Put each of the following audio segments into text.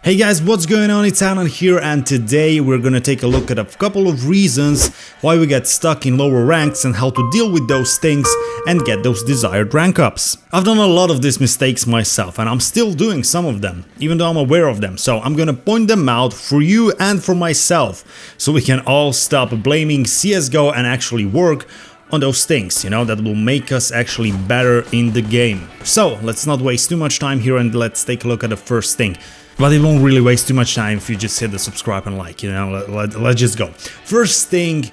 Hey guys, what's going on? It's Alan here, and today we're gonna take a look at a couple of reasons why we get stuck in lower ranks and how to deal with those things and get those desired rank ups. I've done a lot of these mistakes myself, and I'm still doing some of them, even though I'm aware of them, so I'm gonna point them out for you and for myself, so we can all stop blaming CSGO and actually work on those things, that will make us actually better in the game. So let's not waste too much time here and let's take a look at the first thing. But it won't really waste too much time if you just hit the subscribe and like, let's just go. First thing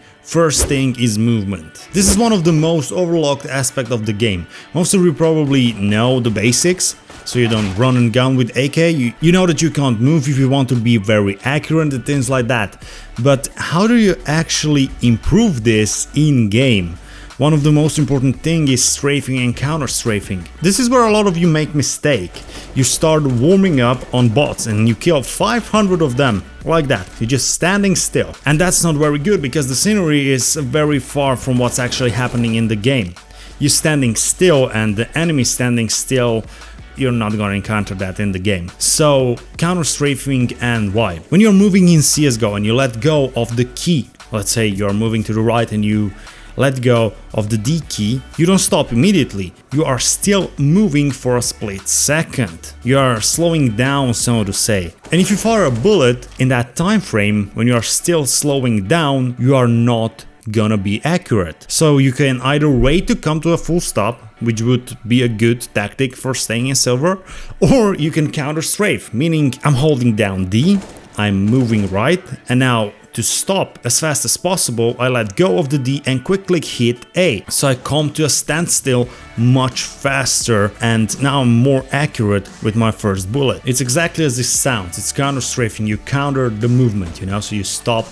is movement. This is one of the most overlooked aspects of the game. Most of you probably know the basics, so you don't run and gun with AK, you know that you can't move if you want to be very accurate and things like that. But how do you actually improve this in game? One of the most important things is strafing and counter-strafing. This is where a lot of you make mistake. You start warming up on bots and you kill 500 of them, like that. You're just standing still. And that's not very good because the scenery is very far from what's actually happening in the game. You're standing still and the enemy standing still, you're not gonna encounter that in the game. So, counter-strafing and why? When you're moving in CSGO and you let go of the key, let's say you're moving to the right and you let go of the D key, you don't stop immediately, you are still moving for a split second. You are slowing down, so to say. And if you fire a bullet in that time frame, when you are still slowing down, you are not gonna be accurate. So you can either wait to come to a full stop, which would be a good tactic for staying in silver, or you can counter strafe, meaning I'm holding down D, I'm moving right, and now to stop as fast as possible, I let go of the D and quickly hit A. So I come to a standstill much faster and now I'm more accurate with my first bullet. It's exactly as this sounds, it's counter-strafing, you counter the movement, so you stop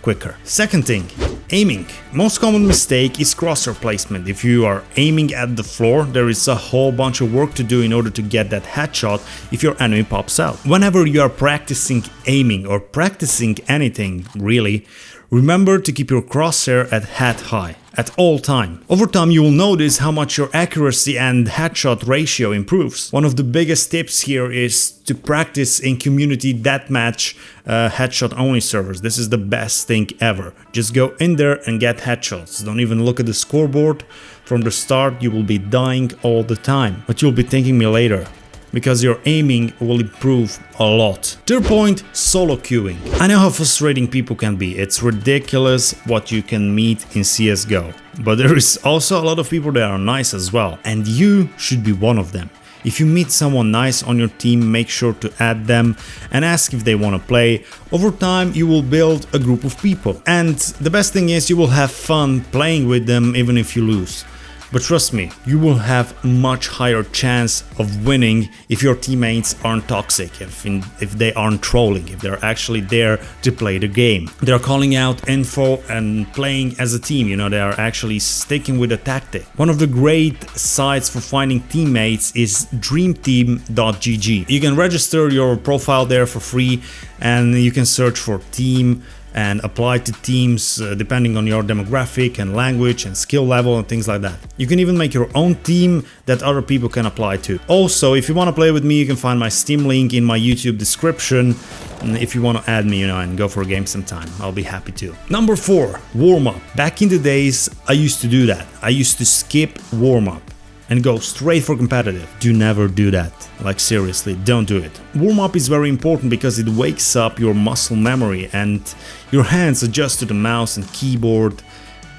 quicker. Second thing, aiming. Most common mistake is crosshair placement. If you are aiming at the floor, there is a whole bunch of work to do in order to get that headshot if your enemy pops out. Whenever you are practicing aiming or practicing anything really, remember to keep your crosshair at head high at all time. Over time you will notice how much your accuracy and headshot ratio improves. One of the biggest tips here is to practice in community deathmatch headshot only servers. This is the best thing ever. Just go in there and get headshots. Don't even look at the scoreboard. From the start you will be dying all the time, but you'll be thanking me later, because your aiming will improve a lot. Third point, solo queuing. I know how frustrating people can be. It's ridiculous what you can meet in CSGO. But there is also a lot of people that are nice as well, and you should be one of them. If you meet someone nice on your team, make sure to add them and ask if they want to play. Over time you will build a group of people. And the best thing is you will have fun playing with them even if you lose. But trust me, you will have much higher chance of winning if your teammates aren't toxic, if they aren't trolling, if they're actually there to play the game. They're calling out info and playing as a team, they are actually sticking with a tactic. One of the great sites for finding teammates is dreamteam.gg. You can register your profile there for free and you can search for team and apply to teams depending on your demographic and language and skill level and things like that. You can even make your own team that other people can apply to. Also, if you want to play with me, you can find my Steam link in my YouTube description. And if you want to add me, and go for a game sometime, I'll be happy to. Number 4, warm up. Back in the days, I used to do that. I used to skip warm up and go straight for competitive. Do never do that. Like seriously, don't do it. Warm up is very important because it wakes up your muscle memory and your hands adjust to the mouse and keyboard.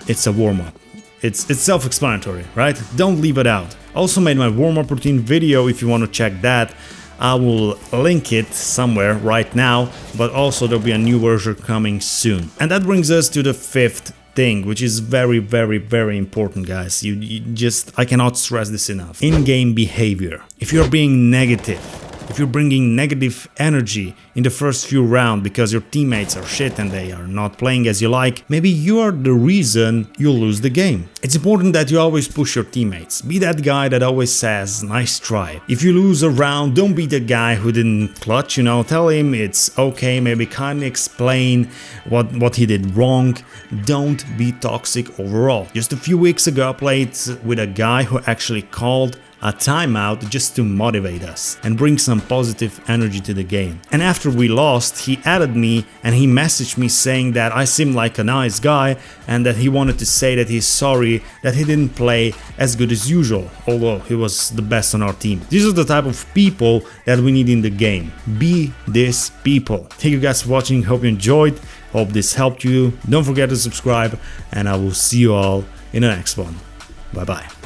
It's a warm up. It's self-explanatory, right? Don't leave it out. Also made my warm up routine video if you want to check that. I will link it somewhere right now, but also there'll be a new version coming soon. And that brings us to the fifth thing, which is very, very, very important, guys. I cannot stress this enough. In-game behavior. If you're being negative, if you're bringing negative energy in the first few rounds because your teammates are shit and they are not playing as you like, maybe you are the reason you'll lose the game. It's important that you always push your teammates. Be that guy that always says, nice try. If you lose a round, don't be the guy who didn't clutch, tell him it's okay, maybe kindly explain what he did wrong. Don't be toxic overall. Just a few weeks ago I played with a guy who actually called a timeout just to motivate us and bring some positive energy to the game. And after we lost, he added me and he messaged me saying that I seemed like a nice guy and that he wanted to say that he's sorry that he didn't play as good as usual, although he was the best on our team. These are the type of people that we need in the game. Be these people. Thank you guys for watching, hope you enjoyed, hope this helped you. Don't forget to subscribe and I will see you all in the next one. Bye bye.